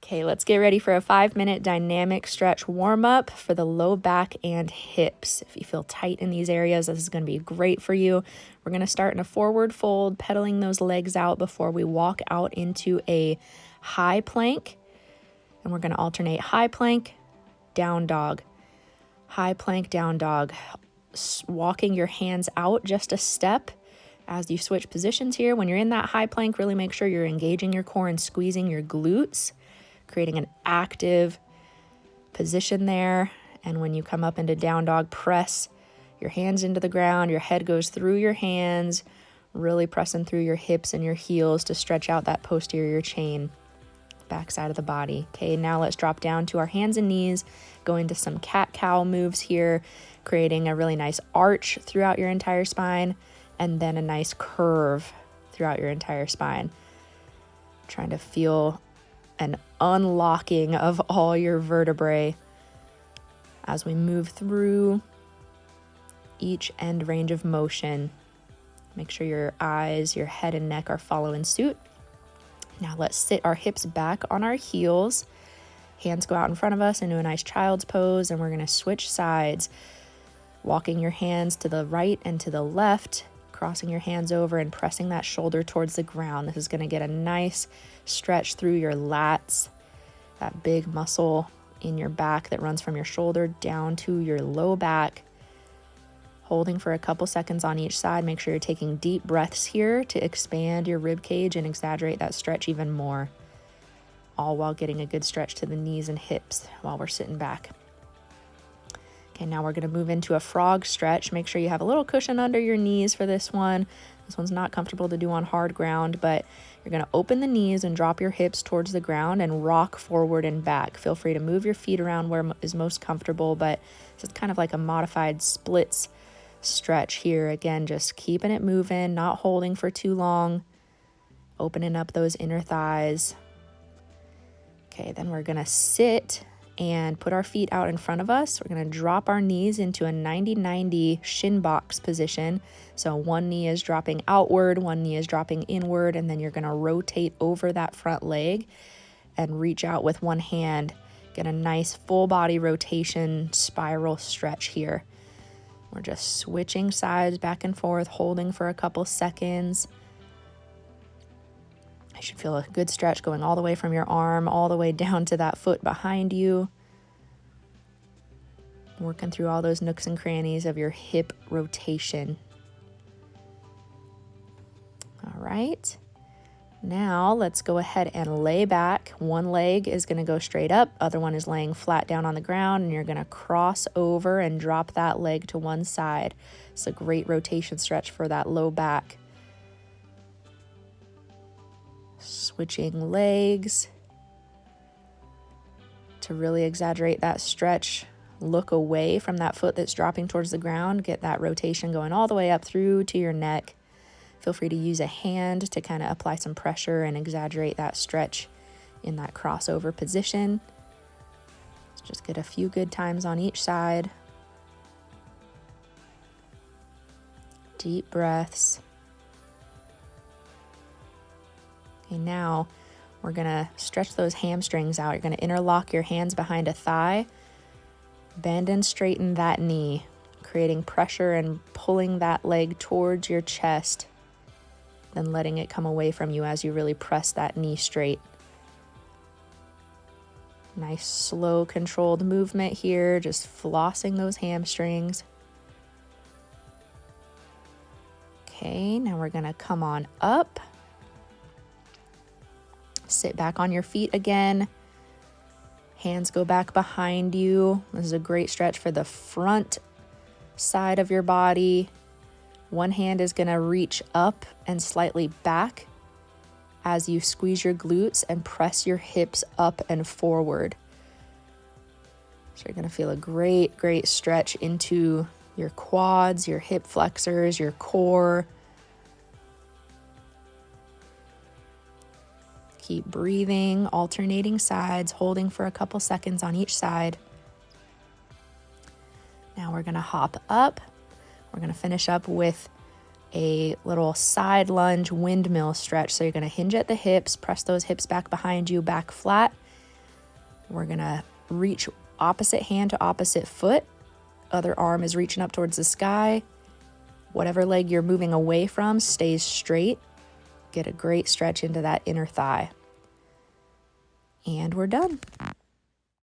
Okay, let's get ready for a 5-minute dynamic stretch warm-up for the low back and hips. If you feel tight in these areas, this is going to be great for you. We're going to start in a forward fold, pedaling those legs out before we walk out into a high plank. And we're going to alternate high plank, down dog, high plank, down dog. Walking your hands out just a step as you switch positions here. When you're in that high plank, really make sure you're engaging your core and squeezing your glutes, creating an active position there. And when you come up into down dog, press your hands into the ground. Your head goes through your hands, really pressing through your hips and your heels to stretch out that posterior chain, back side of the body. Okay, now let's drop down to our hands and knees, go into some cat-cow moves here, creating a really nice arch throughout your entire spine, and then a nice curve throughout your entire spine. Trying to feel an unlocking of all your vertebrae as we move through each end range of motion. Make sure your eyes, your head and neck are following suit. Now let's sit our hips back on our heels. Hands go out in front of us into a nice child's pose, and we're going to switch sides, walking your hands to the right and to the left, crossing your hands over and pressing that shoulder towards the ground. This is going to get a nice stretch through your lats, that big muscle in your back that runs from your shoulder down to your low back. Holding for a couple seconds on each side. Make sure you're taking deep breaths here to expand your rib cage and exaggerate that stretch even more, all while getting a good stretch to the knees and hips while we're sitting back. Okay, now we're going to move into a frog stretch. Make sure you have a little cushion under your knees for this one. This one's not comfortable to do on hard ground, but you're going to open the knees and drop your hips towards the ground and rock forward and back. Feel free to move your feet around where is most comfortable, but this is kind of like a modified splits stretch here. Again, just keeping it moving, not holding for too long, opening up those inner thighs. Okay, then we're going to sit and put our feet out in front of us. We're going to drop our knees into a 90-90 shin box position. So one knee is dropping outward, one knee is dropping inward, and then you're going to rotate over that front leg and reach out with one hand. Get a nice full body rotation spiral stretch here. We're just switching sides back and forth, holding for a couple seconds. I should feel a good stretch going all the way from your arm, all the way down to that foot behind you. Working through all those nooks and crannies of your hip rotation. All right. Now let's go ahead and lay back. One leg is going to go straight up. Other one is laying flat down on the ground, and you're going to cross over and drop that leg to one side. It's a great rotation stretch for that low back. Switching legs to really exaggerate that stretch. Look away from that foot that's dropping towards the ground. Get that rotation going all the way up through to your neck. Feel free to use a hand to kind of apply some pressure and exaggerate that stretch in that crossover position. Let's just get a few good times on each side. Deep breaths. Okay, now we're going to stretch those hamstrings out. You're going to interlock your hands behind a thigh. Bend and straighten that knee, creating pressure and pulling that leg towards your chest, then letting it come away from you as you really press that knee straight. Nice, slow, controlled movement here, just flossing those hamstrings. Okay, now we're going to come on up. Sit back on your feet again. Hands go back behind you. This is a great stretch for the front side of your body. One hand is going to reach up and slightly back as you squeeze your glutes and press your hips up and forward. So you're going to feel a great, great stretch into your quads, your hip flexors, your core. Keep breathing, alternating sides, holding for a couple seconds on each side. Now we're going to hop up. We're going to finish up with a little side lunge windmill stretch. So you're going to hinge at the hips, press those hips back behind you, back flat, We're gonna reach opposite hand to opposite foot. Other arm is reaching up towards the sky. Whatever leg you're moving away from stays straight. Get a great stretch into that inner thigh. And we're done.